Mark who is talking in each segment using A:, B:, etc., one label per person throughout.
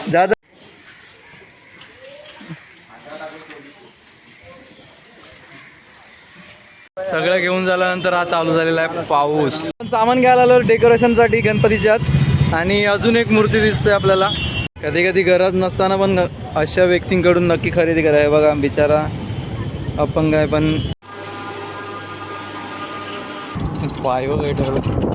A: जा सगळं घेऊन झाल्यानंतर हा चालू झालेला आहे पाऊस. सामान घ्यायला आलो डेकोरेशनसाठी गणपतीच्याच. आणि अजून एक मूर्ती दिसते आपल्याला. कधी कधी गरज नसताना पण अशा व्यक्तींकडून नक्की खरेदी करा. हे बघा बिचारा अपंग आहे पण पाय वगैरे ठेवलं.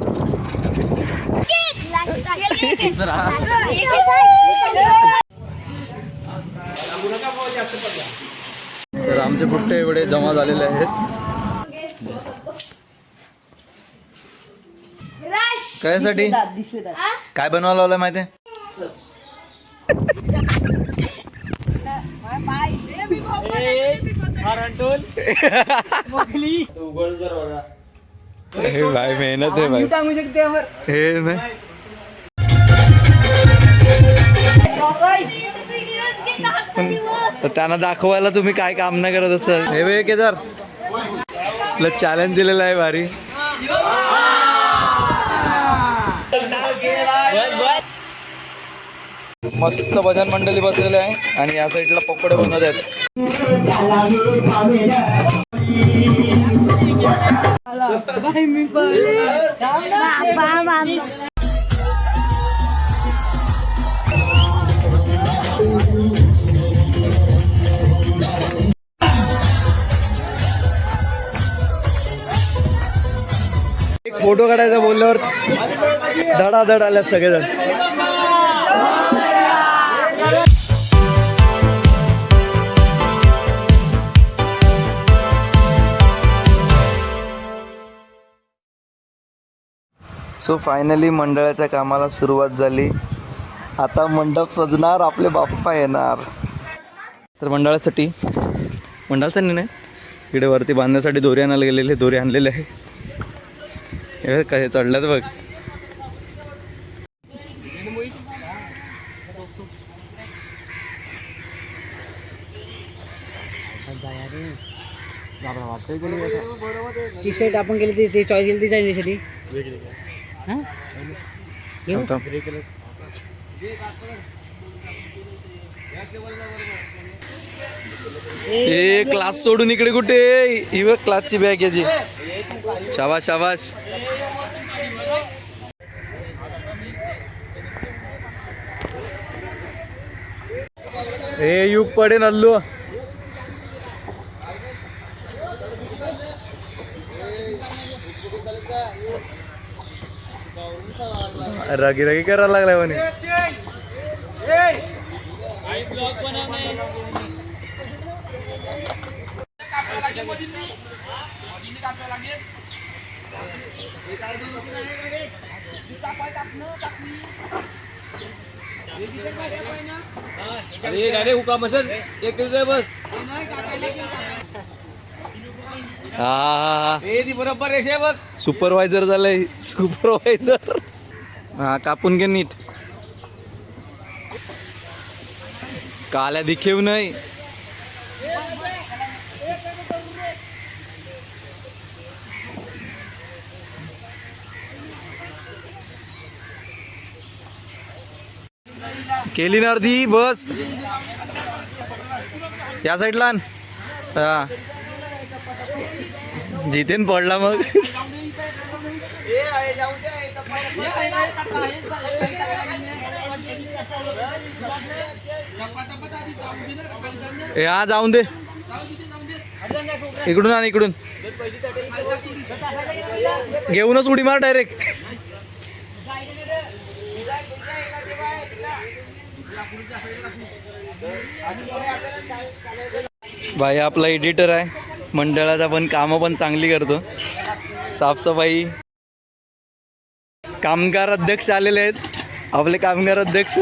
A: तर आमचे पुट्टे एवढे जमा झालेले आहेत. कायसाठी काय बनवायला लावलंय माहिती आहे? भाई मेहनत आहे भाई. हे नाही त्यांना दाखवायला तुम्ही काय काम नाही करत असं. हे वे केदार तुला चॅलेंज दिलेलं आहे भारी. मस्त भजन मंडळी बसलेले आहे आणि या साईडला पकोडे बनवत आहेत. एक फोटो काढायचा बोलल्यावर धडाधड आल्यात सगळेजण. सो फायनली मंडळाच्या कामाला सुरुवात झाली. आता मंडप सजणार, आपले बाप्पा येणार. तर मंडळासाठी नाही इकडे वरती बांधण्यासाठी दोरे आणायला गेलेले. दोरे आणलेले आहे. हे काय चढल्यात बघ.
B: टी शर्ट आपण केली ती चॉईस केली ती त्यासाठी
A: हे क्लास सोडून इकडे कुठे? ही बघ क्लासची बॅग याची. शाबाश शाबाश. हे युग पडे नल्लू. रागी रागी करायला लागलाय म्हणे. बस सुपरवायझर झालंय. सुपरवायझर हा कापून घे नीट. काल्या दिखेव नाही. केली ना अर्धी बस. या साईडला हा जितेन पडला मग. हा जाऊन दे. इकडून आण इकडून. घेऊनच उडी मार डायरेक्ट. भाई आपला एडिटर आहे मंडळाचा पण कामं पण चांगली करतो. साफसफाई. कामगार अध्यक्ष आलेले आहेत आपले कामगार अध्यक्ष.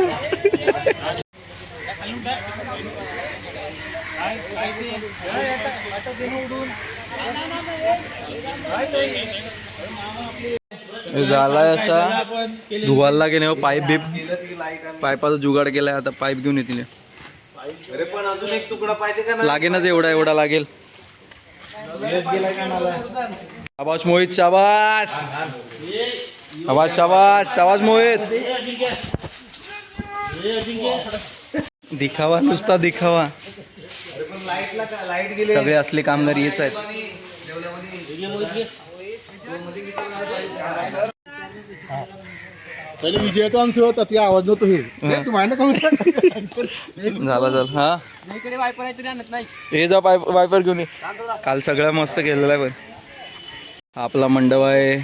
A: झालाय असा धुवायला लागेल. पाईप बीप पाईपाचा जुगाड केलाय. आता पाईप घेऊन येतील.
C: पण अजून एक तुकडा पाहिजे का?
A: लागेलच एवढा लागेल. शाबाश मोहित शाबाश. शाबाश शाबाश शाबाश मोहित. दिखावा नुसता दिखावा.
C: लाईट
A: सगळे असले कामगार येच आहेत.
D: पहिले विजय तो आमचे होता ती आवाज नव्हतो हे तुम्हाला
A: झाला हा
B: इकडे वायपर आहे तरी आणत नाही.
A: हे जा वायपर घेऊन ये. काल सगळं मस्त केलेलं आहे. पण आपला मंडप आहे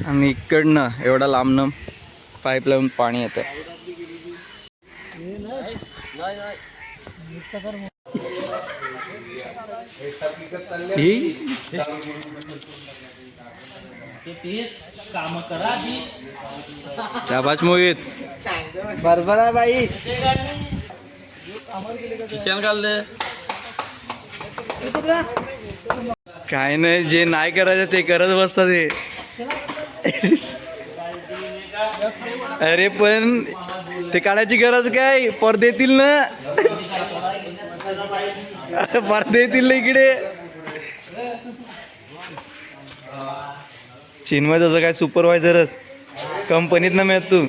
A: आणि इकडनं एवढा लांबनं पाईप लावून पाणी येतं. शाबाश मोहित. बरोबर आहे बाई. काय नाही, जे नाही करायचं ते करत बसतात हे. अरे पण ते काढायची गरज काय, पडदे येतील ना. पडदे येतील ना इकडे. चिन्मय काय सुपरवायझरच कंपनीत ना मिळत तू.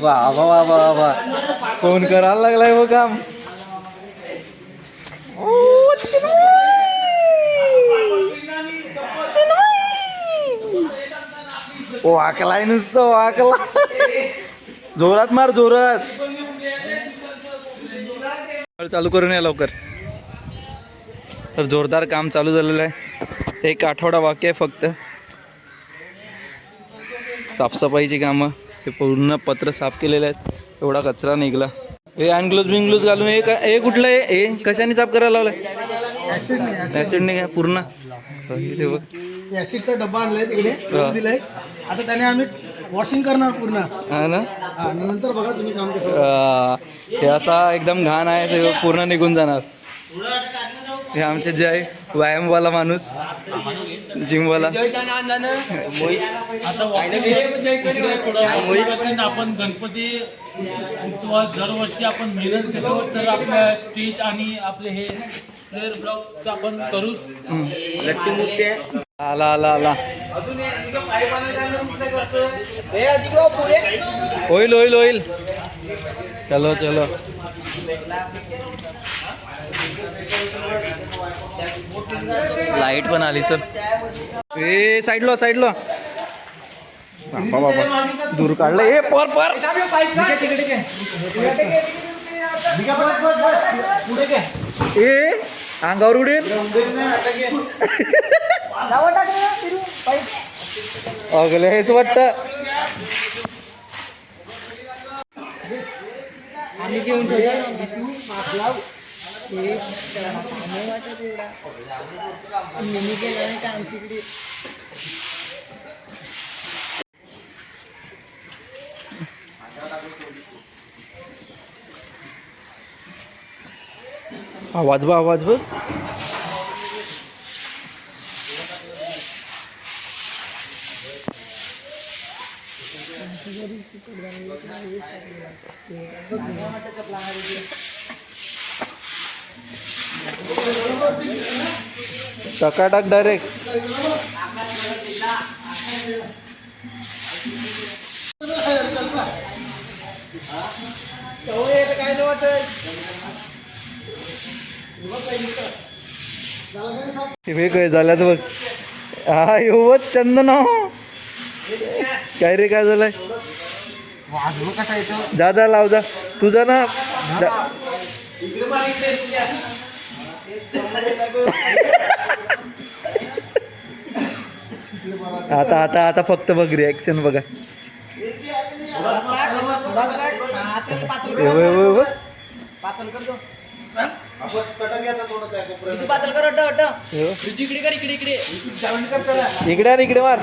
A: वा वा वा वा वा, फोन करायला लागलाय हो काम. ओ आकलाय नुसतं आकला. जोरात मार जोरात. चालू करून या लवकर. तर जोरदार काम चालू झालेलं आहे. एक आठवडा बाकी आहे फक्त. साफसफाईची कामं. हे पूर्ण पत्र साफ केलेले आहेत. एवढा कचरा निघाला. हे हँडग्लोव्ज बिंग्लोव्ज घालून हे कुठलं आहे हे कशाने साफ करायला लावलंय. ॲसिडने काय पूर्ण. ते बघ
D: ऍसिडचा डब्बा आणलाय तिकडे दिलाय. आता त्याने आम्ही वॉशिंग करणार पूर्ण.
A: हा ना.
D: आणि नंतर बघा तुम्ही काम कसं.
A: हे असा एकदम घाण आहे ते पूर्ण निघून जाणार. हे आमचे जे आहे व्यायामवाला माणूस, जिमवाला.
E: आपण गणपती उत्सवात दरवर्षी आपण मेहनत घेतो, तर आपल्या स्टेज आणि आपले हे प्लेअर ब्लॉक आपण करू.
A: आला आला आला. होईल होईल होईल. चलो चलो. लाईट पण आली. चल ए साईडला साईडला. बाबा बाबा दूर काढलं. ए पर पर ए अंगावर उडेल. अगले हेच वाटतं.
B: आम्ही घेऊन
A: आवाज बघ आवाज बघ. टकाटक डायरेक्ट. हे काय झाल्यात बघ. हा येवत चंदन. काय रे काय झालंय. जा जा लाव जा तुझा ना. आता आता आता फक्त बघ रिॲक्शन बघा. इकडे इकडे मार.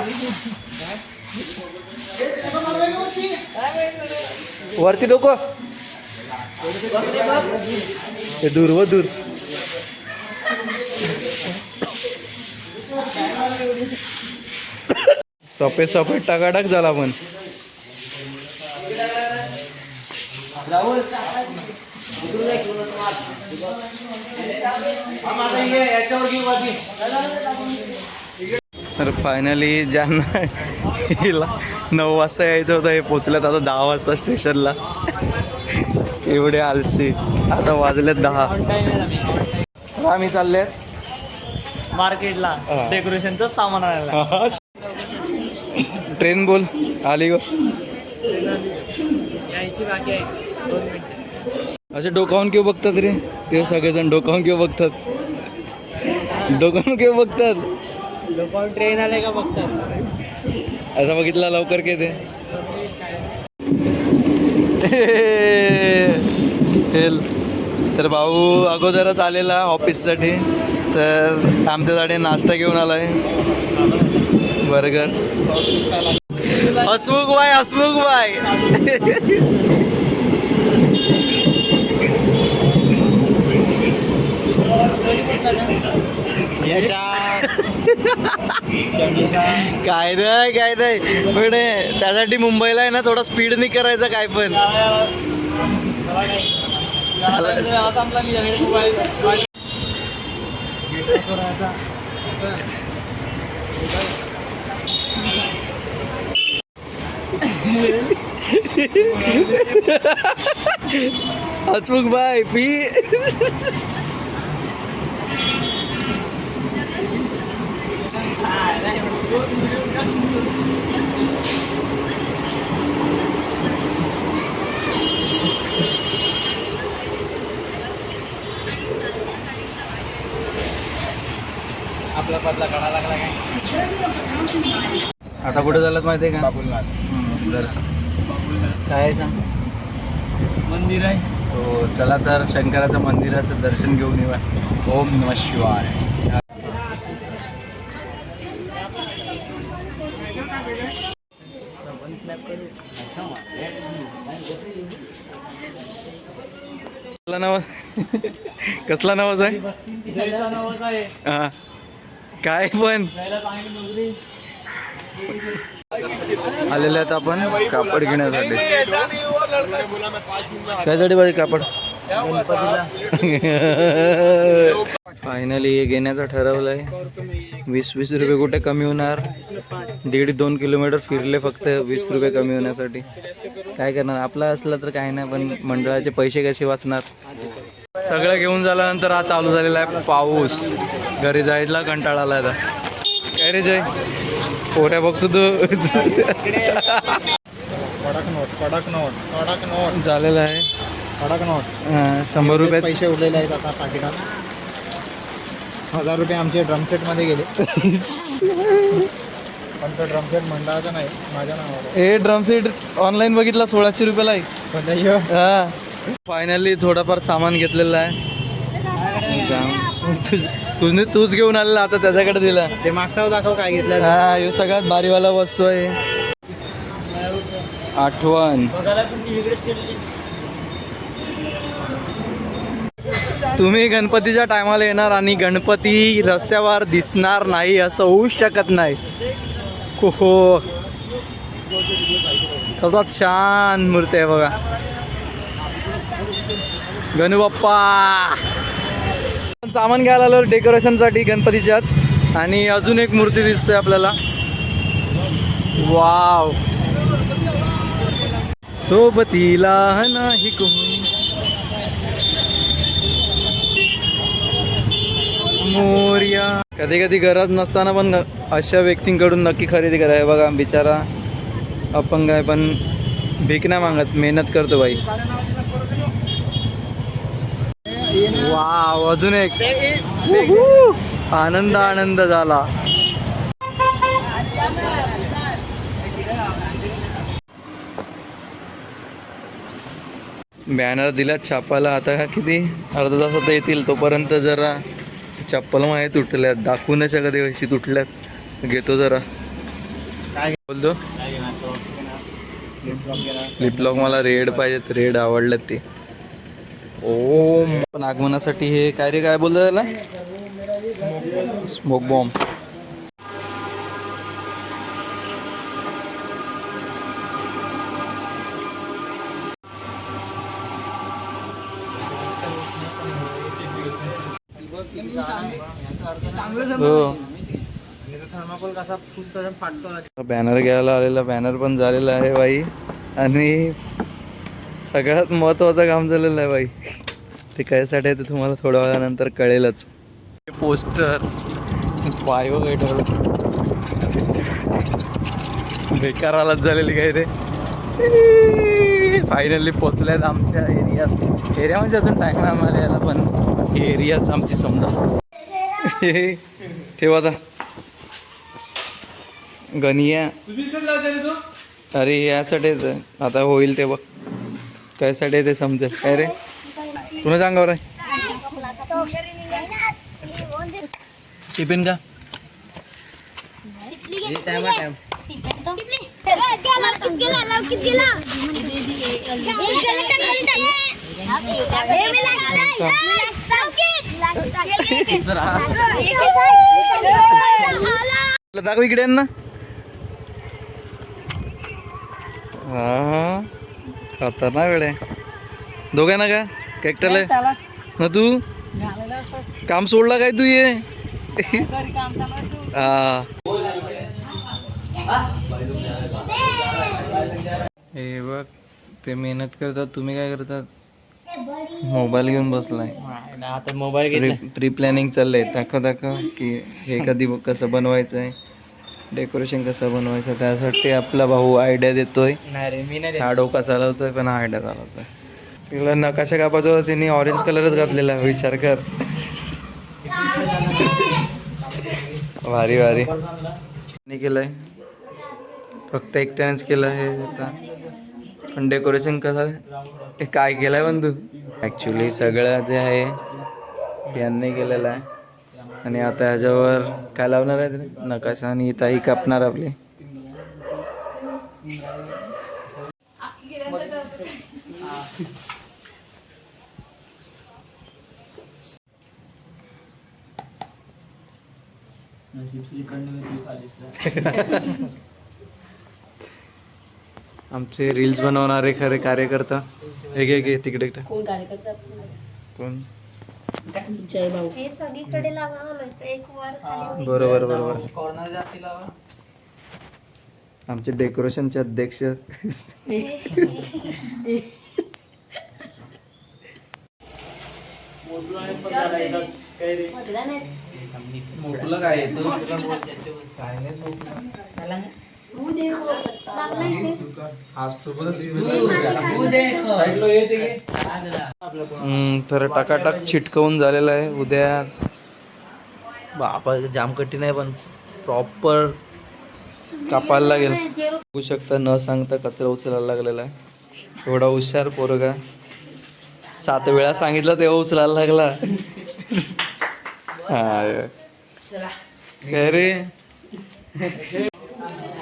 A: वरती डोकं. दूर व दूर. सफेद सफेद टकाटक झाला पण. तर फायनली ज्यांना हिला 9 वाजता यायचं होतं हे पोचल्यात आता 10 वाजता स्टेशनला. एवढे आलशी. आता वाजलेत 10. आम्ही चालले
B: मार्केटला डेकोरेशनचं सामान आणायला.
A: ट्रेन बोल आली गो.
B: यायची बाकी आहे 2 मिनिटं.
A: असे डोकावून किंवा बघतात रे ते सगळेजण डोकावून किंवा बघतात. डोकावून किंवा बघतात.
B: लोकांना ट्रेन आले का बघतात.
A: असं बघितलं लवकर के ते हेल. तर भाऊ अगोदरच आलेला ऑफिससाठी तर आमच्यासाठी नाश्ता घेऊन आलाय बर्गर. हसमुख बाय काय नाही पण त्यासाठी मुंबईला आहे ना थोडा स्पीड नाही करायचा काय पण. हसमुख बाय पी.
B: आपला बदला काढा लागला काय.
A: आता कुठे झालं माहिती आहे का? दर्शन काय आहे सांग.
B: मंदिर आहे.
A: हो चला तर शंकराचं मंदिराचं दर्शन घेऊन येऊया. ओम नमः शिवाय. कसला नवाज कसला नवाज आहे. हा काय पण आलेले आहेत आपण कापड घेण्यासाठी. कायसाठी पाहिजे कापड. फायनली हे घेण्याचं ठरवलंय. 20 रुपये कुठे कमी होणार. 1.5-2 किलोमीटर फिरले फक्त 20 रुपये कमी होण्यासाठी. काय करणार आपला असलं तर काय नाही पण मंडळाचे पैसे कसे वाचणार. सगळं घेऊन झाल्यानंतर हा चालू झालेला आहे पाऊस. घरी जायला कंटाळा आला आता. काय रे जय पोऱ्या बघतो तू.
D: कडक नोट
A: झालेलं आहे.
D: कडक नोट
A: 100 रुपये
D: पैसे उरलेले आहेत आता पाकिटात. 1000 रुपये आमचे ड्रमसेटमध्ये गेले. पण तो ड्रमसेट मंडळाचा नाही माझ्या नावावर.
A: हे ड्रमसेट ऑनलाईन बघितला 1600 रुपयाला आहे.
D: पण त्याशिवाय
A: हा फायनली थोडंफार सामान घेतलेलं आहे. तूच घेऊन आलेला आता त्याच्याकडे दिला.
D: ते मागचा दाखव काय घेतलं.
A: हा ह्यो सगळ्यात भारीवाला वस्तू आहे. आठवण. तुम्ही गणपतीच्या टायमाला येणार आणि गणपती रस्त्यावर दिसणार नाही असं होऊच शकत नाही. हो कसा छान मूर्ती आहे बघा. गणू बाप्पा. सामान घ्यायला आलो डेकोरेशनसाठी गणपतीच्याच. आणि अजून एक मूर्ती दिसते आपल्याला. वाव सोबतीला नाही कोणी मोर्या. कधी कधी गरज नसताना पण अशा व्यक्तींकडून नक्की खरेदी करा. बघा बिचारा अपंग आहे पण भीक नाही मागत. मेहनत करतो बाई. वाव अजून एक. आनंद झाला. बॅनर दिल्यात छापायला. आता किती अर्धा तासात येतील. तोपर्यंत जरा चप्पल माहे तुटल्यात. दाखवू नाही शकत कशी तुटल्यात. घेतो जरा.
D: काय
A: बोलतो फ्लिपलॉक मला रेड पाहिजेत. रेड आवडल्यात ते. ओम पण आगमनासाठी हे काय रे काय बोलतो त्याला. Smoke bomb. हो
B: थर्माकोल कसा फुटतो फाटतो.
A: बॅनर घ्यायला आलेला, बॅनर पण झालेला आहे बाई. आणि सगळ्यात महत्त्वाचं काम झालेलं आहे बाई. ते कायसाठी आहे ते तुम्हाला थोड्या वेळानंतर कळेलच. पोस्टर्स बायो बेकार हालत झालेली काय रे. फायनली पोचल्यात आमच्या एरियात. एरिया म्हणजे अजून टाईम आहे आम्हाला यायला, पण ही एरियाच आमची समजा. ठेवा आता गनिया. अरे यासाठीच आता होईल ते बघ. कायसाठी ते समजेल काय रे. तुला सांगावर आहे टिफिन का. दाखव इकडे ना. हा खतरनाक वेळ आहे दोघांना का कॅक्टल आहे ना. तू काम सोडला काय तू ये. हा हे बघ ते मेहनत करतात, तुम्ही काय करतात. मोबाईल घेऊन बसलाय.
B: आता मोबाईल
A: प्री प्लॅनिंग चाललंय. दाखव की हे कधी कसं बनवायचं आहे, डेकोरेशन कसं बनवायचं. त्यासाठी आपला भाऊ आयडिया देतोय.
B: नाही रे मी नाही.
A: हा डोका चालवतोय पण हा आयडिया चालवतोय. तिला नकाशा कापायचा होता, तिने ऑरेंज कलरच घातलेला. विचार कर. भारी भारी केलंय. फक्त एकट्यानेच केलं हे आता. पण डेकोरेशन कसं ते काय केलंय पण तू. ॲक्च्युली सगळं जे आहे ते यांनी केलेलं आहे. आणि आता ह्याच्यावर काय लावणार आहे ते नकाशा. आणि ताई कापणार आपली. आमचे रील्स बनवणारे खरे कार्यकर्ता. हे तिकडे
F: कोण कार्यकर्ता.
A: कोण.
F: जय भाऊ.
G: हे सगळीकडे लावा एक वर खाली.
A: बरोबर.
B: कॉर्नर जास्त लावा.
A: आमचे डेकोरेशनचे अध्यक्ष. मोठलं काय येतो तर टाकाटाक चिटकवून झालेलं आहे. उद्या बापा जाम कठीण आहे पण प्रॉपर कापायला लागेल. बघू शकता न सांगता कचरा उचलायला लागलेला आहे. एवढा हुशार पोरगा. 7 वेळा सांगितलं तेव्हा उचलायला लागला. हा काय रे.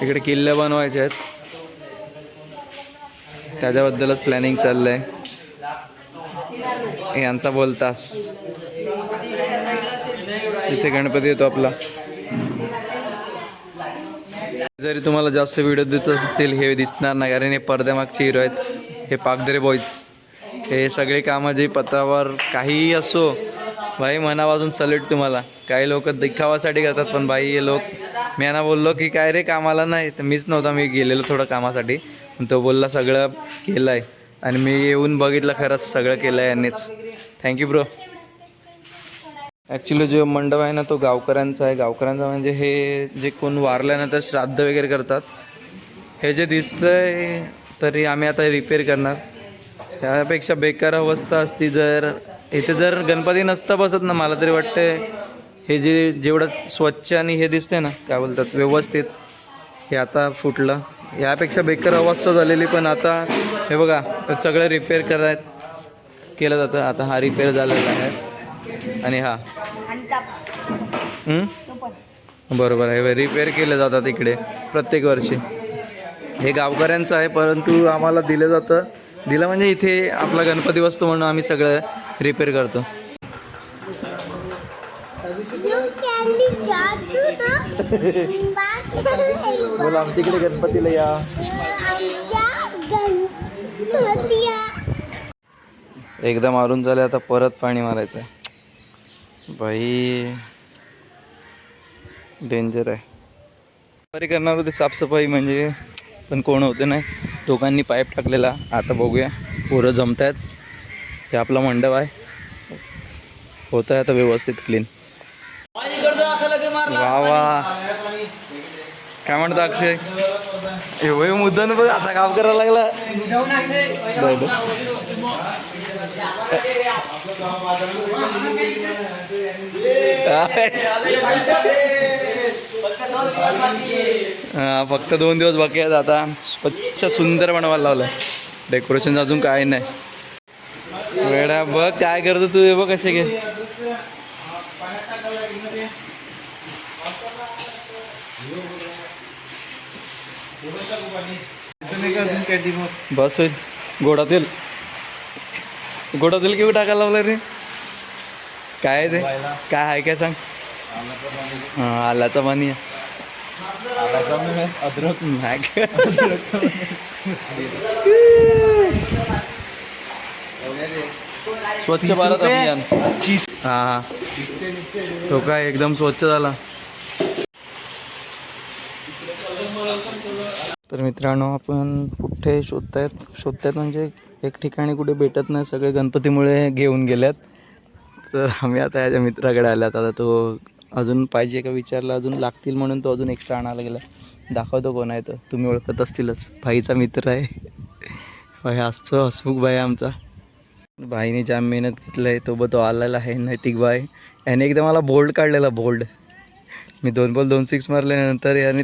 A: इकडे किल्ले बनवायचे आहेत, त्याच्याबद्दलच प्लॅनिंग चाललंय. यांचा बोलतास इथे गणपती येतो आपला. जरी तुम्हाला जास्त व्हिडिओ देत असतील हे दिसणार नाही, कारण हे पडद्यामागचे हिरो आहेत. हे पागदरे बॉईज. हे सगळे कामं जे पत्रावर काहीही असो भाई मनापासून सल्यूट तुम्हाला. काही लोक दिखावासाठी करतात पण भाई हे लोक. मी यांना बोललो की काय रे कामाला नाही, तर मीच नव्हता, मी गेलेलो थोडं कामासाठी. पण तो बोलला सगळं केलं आहे. आणि मी येऊन बघितलं खरंच सगळं केलं आहे यांनीच. Thank you bro. ॲक्च्युली जो मंडप आहे ना तो गावकऱ्यांचा आहे. गावकऱ्यांचा म्हणजे हे जे कोण वारल्यानंतर श्राद्ध वगैरे करतात. हे जे दिसतंय तरी आम्ही आता रिपेअर करणार. त्यापेक्षा बेकार अवस्था असती जर इथे जर गणपती नसता बसत ना. मला तरी वाटतं हे जेवढं स्वच्छ आणि हे दिसते ना काय बोलतात व्यवस्थित, हे आता फुटलं. यापेक्षा बेकार अवस्था झालेली. पण आता हे बघा सगळं रिपेअर केलं जातं. आता हा रिपेअर झालेला आहे. आणि हा बरोबर आहे. रिपेअर केले जातात इकडे प्रत्येक वर्षी. हे गावकऱ्यांचं आहे परंतु आम्हाला दिलं जातं. दिलं म्हणजे इथे आपला गणपती बसतो म्हणून आम्ही सगळं रिपेअर करतो. बोला आमच्या इकडे गणपतीला या. एकदा मारून झाले, आता परत पाणी मारायचं आहे. बाई डेंजर आहे. बरे करणार होते साफसफाई म्हणजे, पण कोण होते नाही. दोघांनी पाईप टाकलेला. आता बघूया पोरं जमत आहेत. हे आपला मंडप आहे, होत आहे आता व्यवस्थित क्लीन. वा वा, काय म्हणतो अक्षय? एवढे मुद्दानं बघ आता काम करायला लागला. हा, फक्त 2 दिवस बाकी आहेत. आता स्वच्छ सुंदर बनवायला लावलंय. डेकोरेशन अजून काय नाही. वेडा बघ काय करतो तू, हे बघ कसे घे. बस होईल. गोडा तेल केव्हा टाकायला लावलं रे? काय ते काय आहे काय सांग. हां, आल्याचं पाणी आहे. अद्रक नाही. स्वच्छ भारत अभियान. हां, तो काय एकदम स्वच्छ झाला. तर मित्रांनो, आपण कुठे शोधतायत म्हणजे एक ठिकाणी कुठे भेटत नाही. सगळे गणपतीमुळे घेऊन गेल्यात. तर आम्ही आता याच्या मित्राकडे आल्यात. आता तो अजून पाहिजे का विचारला, अजून लागतील म्हणून तो अजून एक्स्ट्रा आणायला गेला. दाखवतो कोण आहे तर, तुम्ही ओळखत असतीलच. भाईचा मित्र आहे. भाई असतो हसमुख भाई आमचा. भाईने जाम मेहनत घेतलं आहे. तो आलेला आहे नैतिक भाई. याने एकदा मला बोल्ड काढलेला. बोल्ड मी 2 बॉल 2 सिक्स मारल्यानंतर याने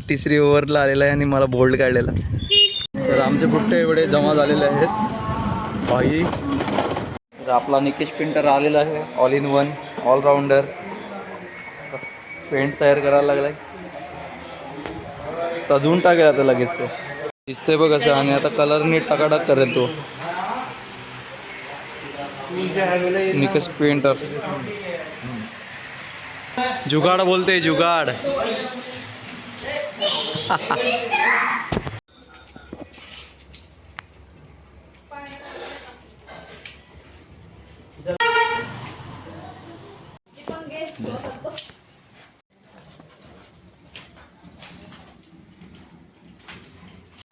A: तिसरी ओव्हरला आलेला आहे आणि मला बोल्ड काढलेला. तर आमचे पुट्टे एवढे जमा झालेले आहेत. भाई तर आपला निकेश पेंटर आलेला आहे. All in one, allrounder. Paint तयार करायला लागलाय. सजवून टाकेल आता लगेच तो. दिसतंय बघ असं. आणि आता कलर नीट टाकाटाक करेल तो निकेश पेंटर. जुगाड बोलते, जुगाड.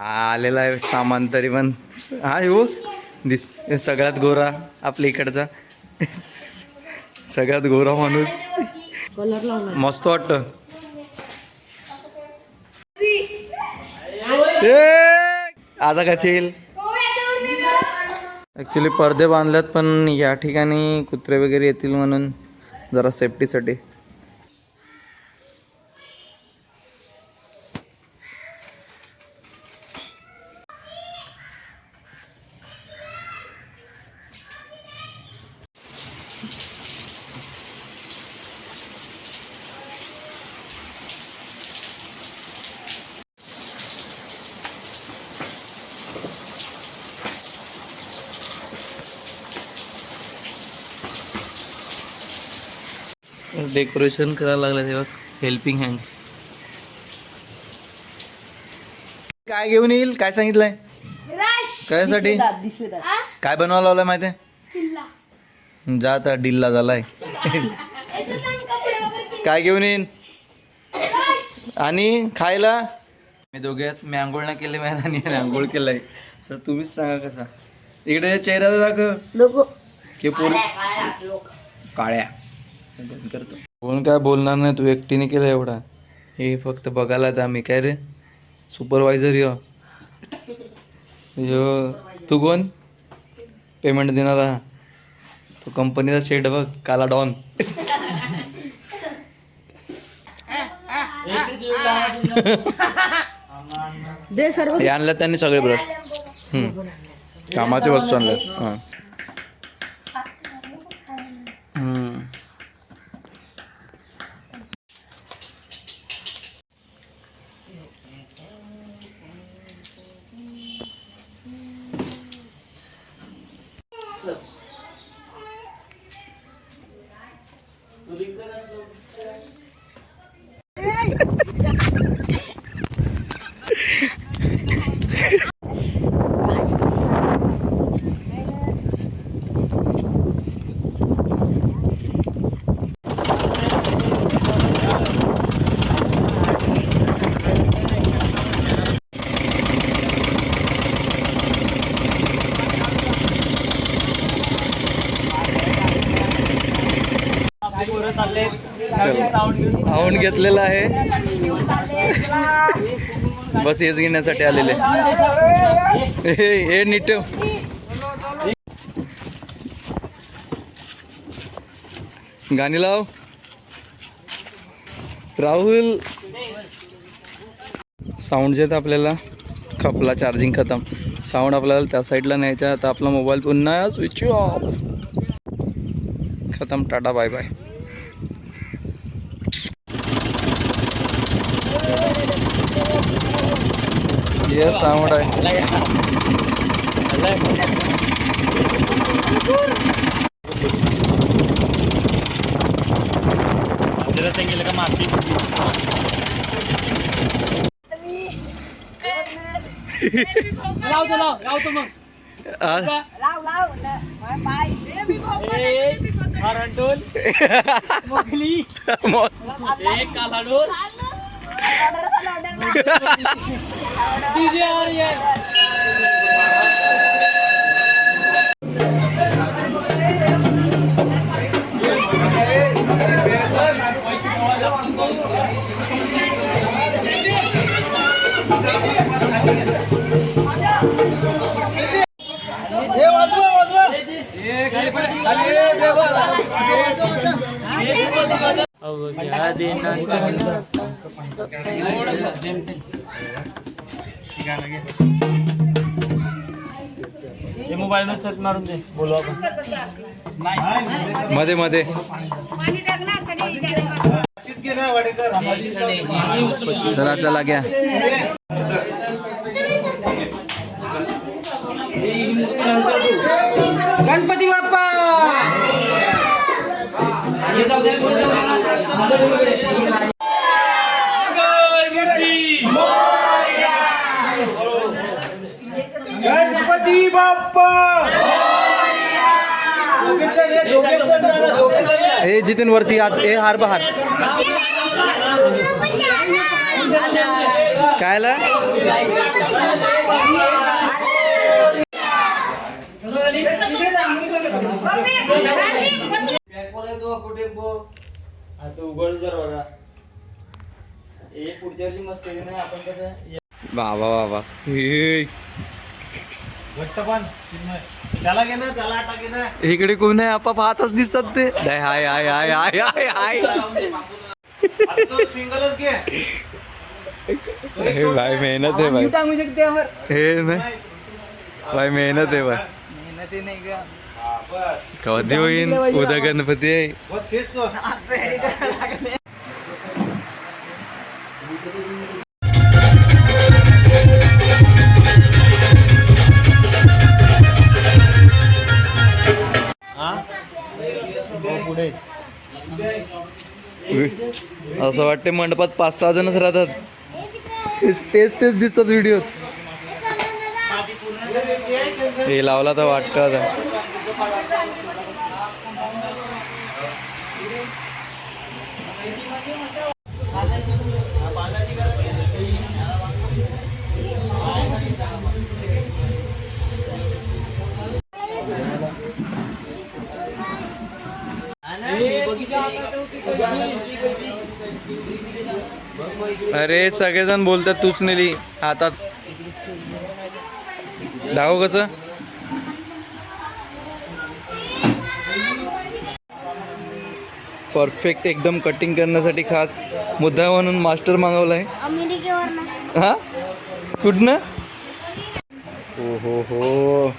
A: आलेला आहे सामान तरी पण. हा येऊ दिस सगळ्यात गोरा आपल्या इकडचा. सगळ्यात गोरा माणूस. मस्त वाटतं. आता का येईल. ॲक्च्युली पडदे बांधल्यात, पण या ठिकाणी कुत्रे वगैरे येतील म्हणून जरा सेफ्टीसाठी. डेकोरेशन करायला लागलं तेव्हा हेल्पिंग हँड्स. काय घेऊन येईल, काय सांगितलंय, कायसाठी काय बनवायला लावलंय माहिती आहे? जा आता डिल्ला झालाय. काय घेऊन येईन आणि खायला. मी दोघे मी आंघोळ ना केले आणि आंघोळ केलाय. तर तुम्हीच सांगा कसा. इकडे चेहरा दाखव की पूर्ण काळ्या करतो. कोण काय बोलणार नाही. तू एकटीने केलं एवढा. हे फक्त बघायला तर आम्ही काय रे सुपरवायझर. यो तू कोण पेमेंट देणारा? तो कंपनीचा शेड बघ, काला डॉन. हे आणलं त्यांनी सगळे ब्रश. कामाची वस्तू आणल्यात. हां साऊंड घेतलेला आहे. बस हेच घेण्यासाठी आलेले. हे नीट ठेव. गाणी लाव राहुल. साऊंड जे आपल्याला खपला, चार्जिंग खतम. साऊंड आपल्याला त्या साईडला न्यायचा. आता आपला मोबाईल पुन्हा स्विच ऑफ. खतम. Tata bye bye. ये साऊंड आहे.
E: गेलं का माती. लावतो मग. हरणटोल मोगली एक कालाडोल डीजे आर्यन. मोबाईल में सर्च मारून दे. बोलू आपण
A: मध्ये मध्ये. चला चला घ्या.
B: गणपती बाप्पा.
D: गणपती बाप्पा.
A: हे जितेन वरती आत. हे हार बहार कायला.
B: आता उघड जर बघा. हे पुढच्या वर्षी मस्त केली नाही आपण कसं.
A: बाबा बाबा.
D: त्याला घे ना, त्याला आटा घे ना.
A: इकडे कोण आहे. आपा पाहतच दिसतात ते. हाय हाय हाय हाय हाय हाय.
D: सिंगलच घे.
A: हे भाई मेहनत आहे भाई.
B: टांगू शकते यावर.
A: हे नाही भाई मेहनत आहे भाई.
B: मेहनती नाही का.
A: कधी होईन. उद्या गणपती आहे.
D: बस खेच तो.
A: असं वाटते मंडपात 5-6 जणच राहतात. तेच दिसतात व्हिडिओत. हे लावला तर वाटतं आता. अरे सगळेजण बोलतात तूच नेली हातात. दाखव कसं. परफेक्ट एकदम कटिंग करण्यासाठी खास मुद्दा म्हणून मास्टर मागवलाय.
G: अमेरिकेवर.
A: हा कुठनं. हो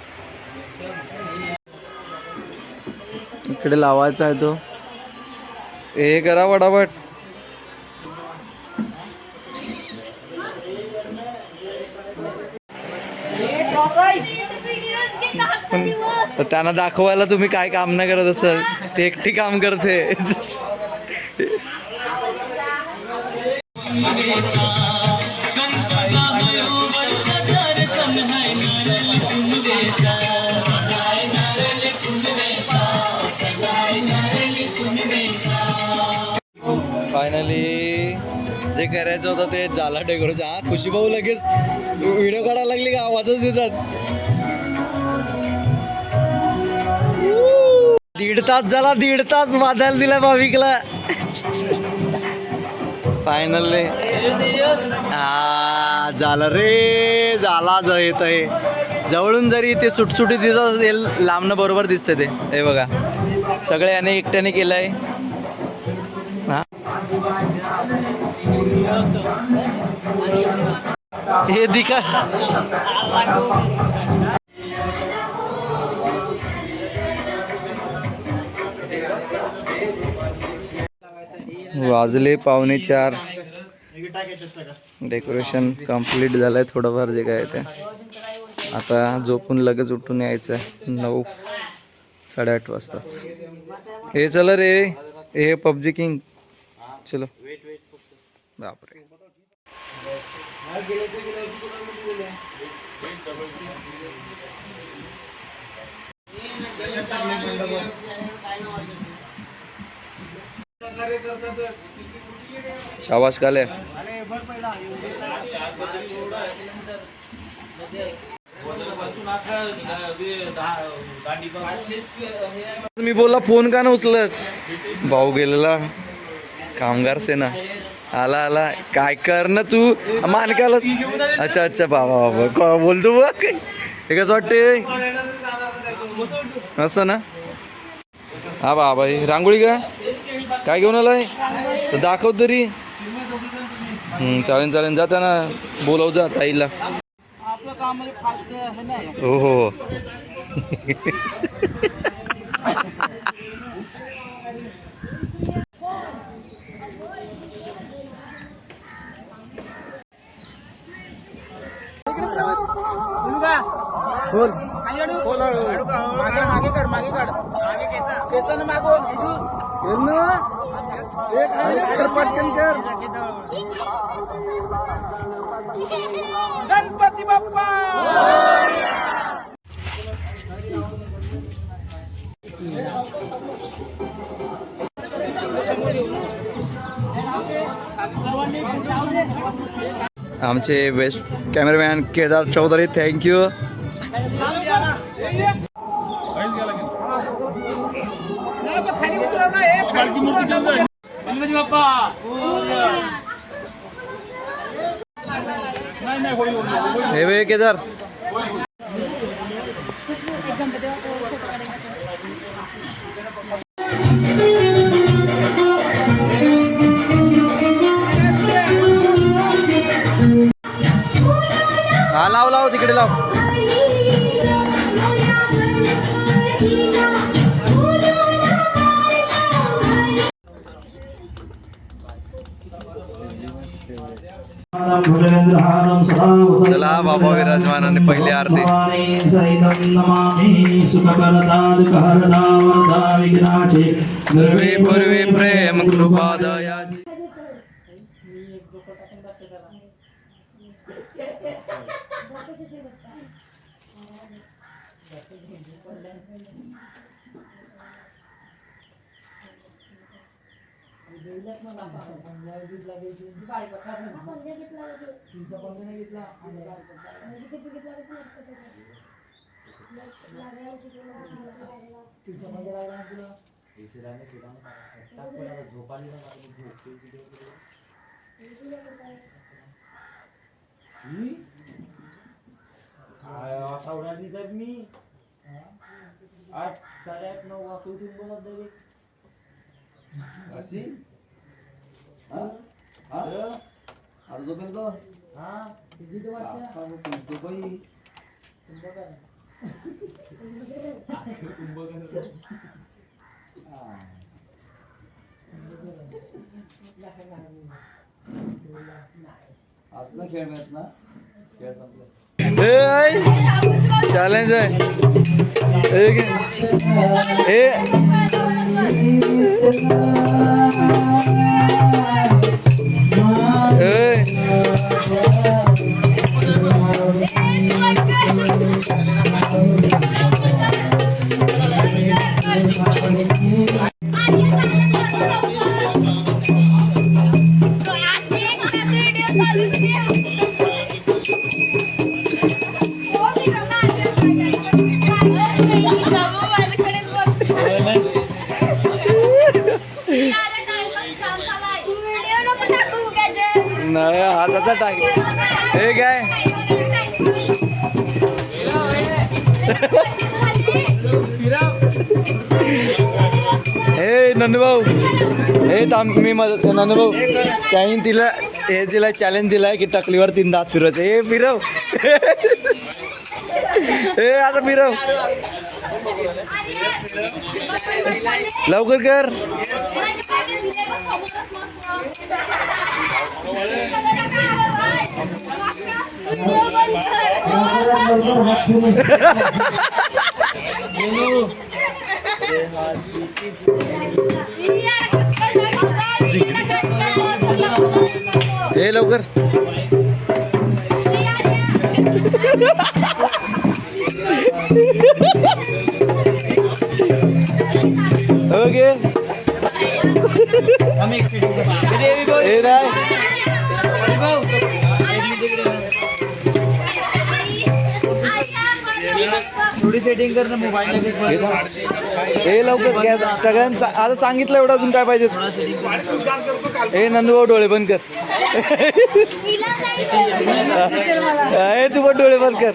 A: इकडे लावायचा आहे तो. हे करा वडावट. पण त्यांना दाखवायला तुम्ही काय काम नाही करत असाल. ते एकटी काम करते. फायनली जे करायचं होतं ते झाला डेकोरेशन. हा खुशी भाऊ लगेच व्हिडिओ काढायला लागली का आवाजच देतात. 1.5 तास झाला. 1.5 तास वाजायला दिला भाविकला. फायनली झालं रे, झाला येत आहे. जवळून जरी ते सुटसुटी दिसत असेल, लांबनं बरोबर दिसते ते. हे बघा, सगळे याने एकट्याने केलंय. हा हे दिका वाजले 4:15. डेकोरेशन कम्प्लीट झालंय थोडंफार जे काय ते. आता झोपून लगेच उठून यायचं आहे 9, 8:30 वाजताच. हे चला रे, हे पबजी किंग. चलो बापरे. शाबाश काले. मी बोलला फोन का ना उचलत. भाऊ गेलेला कामगार सेना. आला काय कर ना तू मानकाला. अच्छा बाबा का बोलतो बघ. हे कसं वाटते असं ना. हा बाबा रांगोळी का काय घेऊन आलाय दाखव तरी. चालेल जा त्यांना बोलव जा ताईला. हो
E: गणपती बाप्पा.
A: आमचे best cameraman Kedar Chaudhari, thank you.
E: Ganpati Bappa.
A: हे वे केदार. हा लाव तिकडे लाव. चला बाबा विराजमानाने पहिली आरती. पूर्वी प्रेम कृपा दया.
B: मी 8, 8:30, 9 वाजता उठून बोलत जाईल.
A: चॅलेंज आहे.
G: व्हिडिओ नको टाकू.
A: हाताचा टाक हे काय हे नंदूभाऊ हे थांब मी मदत नंदूभाऊ त्याही तिला हे तिला चॅलेंज दिलाय की टकलीवर 3 दात फिरवते हे फिरव हे आता फिरव लवकर कर हे लवकर ओके हे नाही
B: थोडी सेटिंग कर ना मोबाईल
A: हे लवकर घ्या सगळ्यांचा आता सांगितलं एवढं अजून काय पाहिजे हे नंदूभाऊ डोळे बंद कर हे तू पण डोळे बंद कर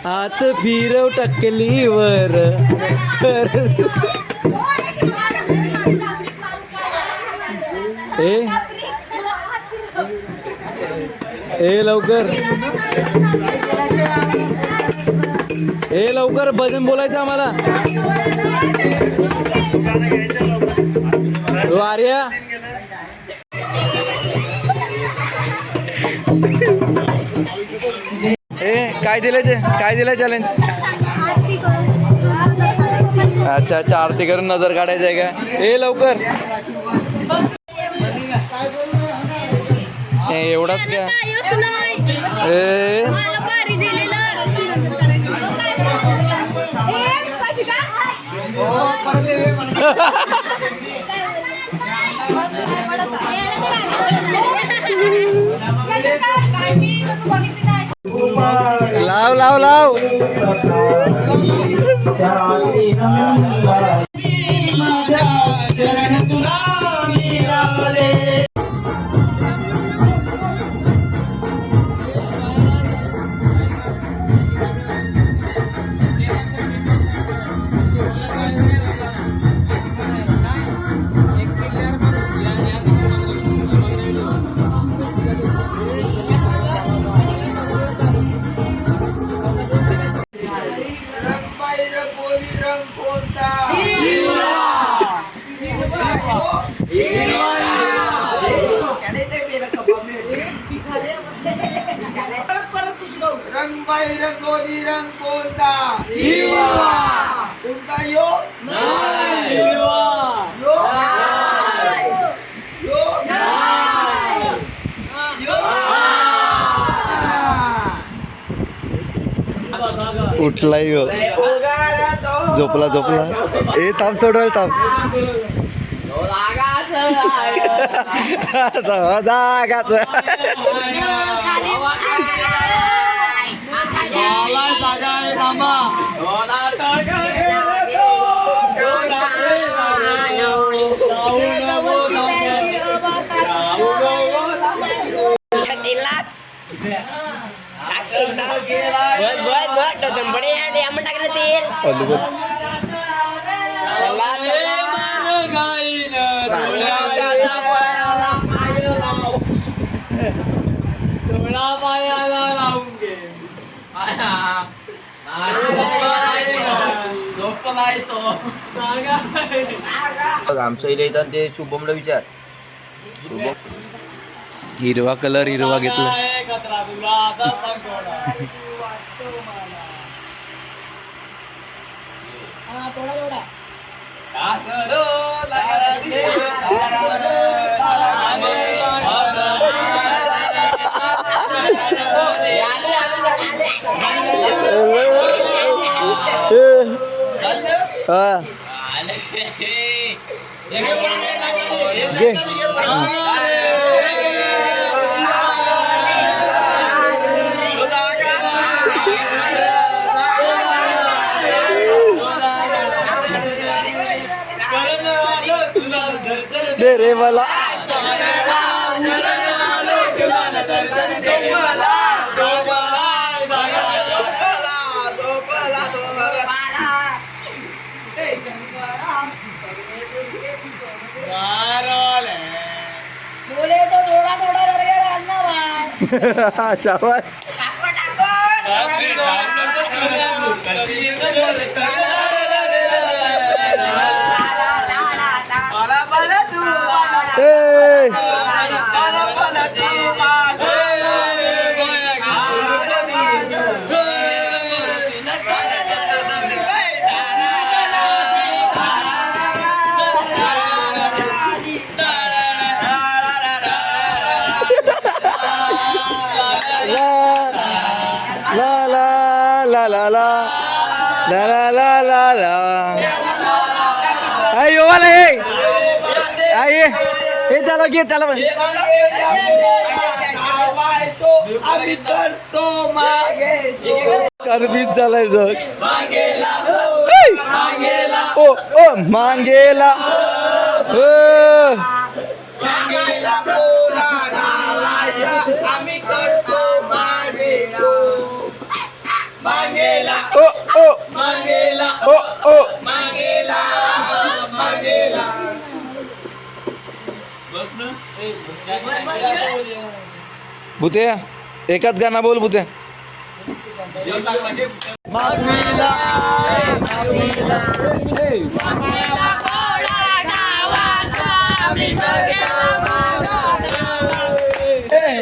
A: हात फिरव टकलीवर ए लवकर लवकर भजन बोलायचं आम्हाला आर्या काय दिलंय चॅलेंज अच्छा आरती करून नजर काढायचं आहे का लवकर एवढाच क्या लाव
H: रंगोली रंग कोणता कोणता यो
A: उठलाय झोपला थांब सोडवाय थांब
H: आमच्या इथे येतात ते शुभमला विचार
A: हिरवा कलर हिरवा घेतला रे मला
F: बोले तो थोडा थोडा करके डालना भाई
A: शाबाश ए! ला ला ला ला ला ला ला ला ला ला आई यो वाला हे आई हे चला घे चला बस करबीज झालाय जग ओ ओ मांगेला ओ ओ ओ ओ भूत्या एकाच गाणं बोल भूत्या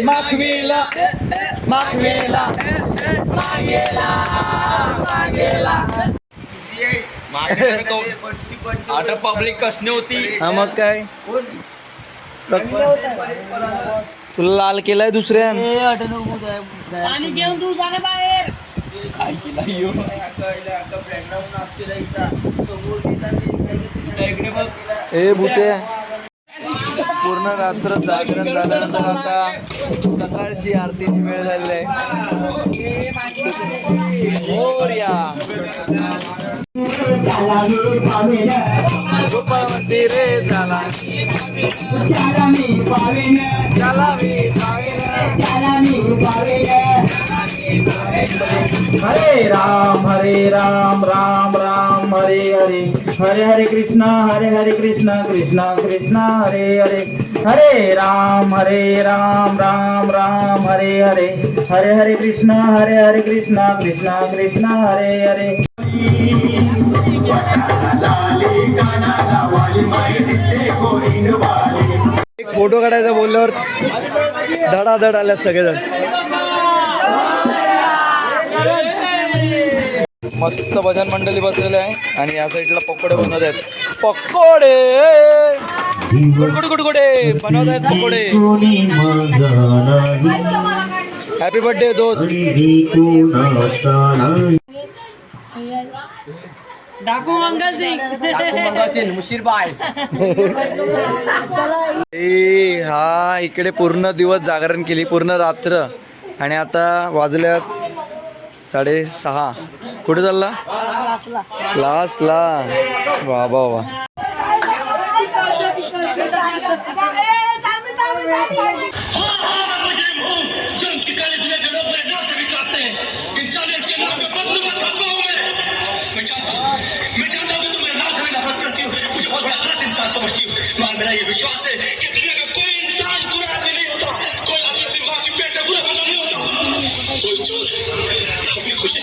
A: माखवीला माखवीला
B: आता पब्लिक कसने होती
A: हा मग काय तुला लाल केलाय दुसऱ्यान
F: पाणी घेऊन तू जाणे बाहेर
B: काय केला यो
A: ए भूते पूर्ण रात्र जागरण झाल्यानंतर आता सकाळची आरतीची वेळ झालेली आहे मोरया गोपाळवंती रे झाला त्याला मी
D: हरे राम राम राम हरे हरे हरे हरे कृष्णा कृष्णा कृष्णा हरे हरे हरे राम राम राम हरे हरे हरे हरे कृष्णा कृष्णा कृष्णा हरे हरे
A: एक फोटो काढायचा बोलल्यावर धडाधड आल्यात सगळेजण मस्त भजन मंडळी बसलेले आहे आणि या साईडला पकोडे बनवत आहेत पकोडे गुडगुडे बनवत आहेत पकोडे हॅपी बर्थडे दोस्त
F: डाकू मंगल सिंग
B: मुशीरबाई
A: ए हा इकडे पूर्ण दिवस जागरण केली पूर्ण रात्र आणि आता वाजल्यात 6:30 कुठे चालला क्लासला वा वा वा
I: मेरा ये विश्वास है कि दुनिया का कोई इंसान बुरा आदमी नहीं होता, कोई आदमी अपनी माँ की पेट का बुरा बंदा नहीं होता। कोई चोर अपनी खुशी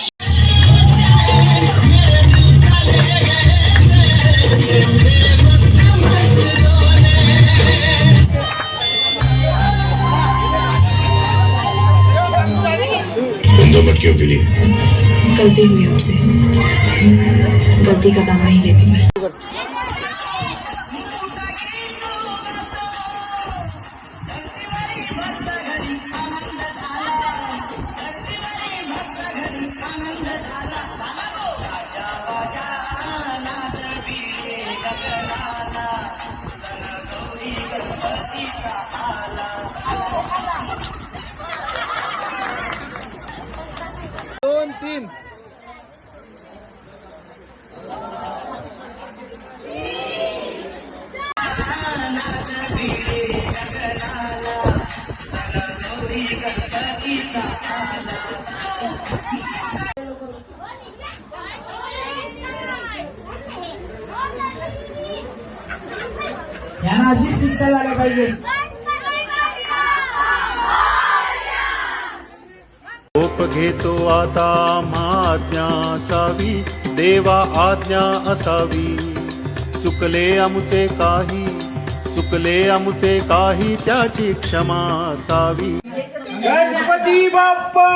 I: क्यों गिरी?
J: गलती हुई आपसे, गलती का दाम नहीं लेती मैं।
D: यांना अशीच शिक्षा झाल्या पाहिजे.
K: गोप घेतो आता आज्ञा असावी, देवा आज्ञा असावी. चुकले आमुचे काही, चुकले आमुचे काही, त्याची क्षमा असावी.
D: गणपती बाप्पा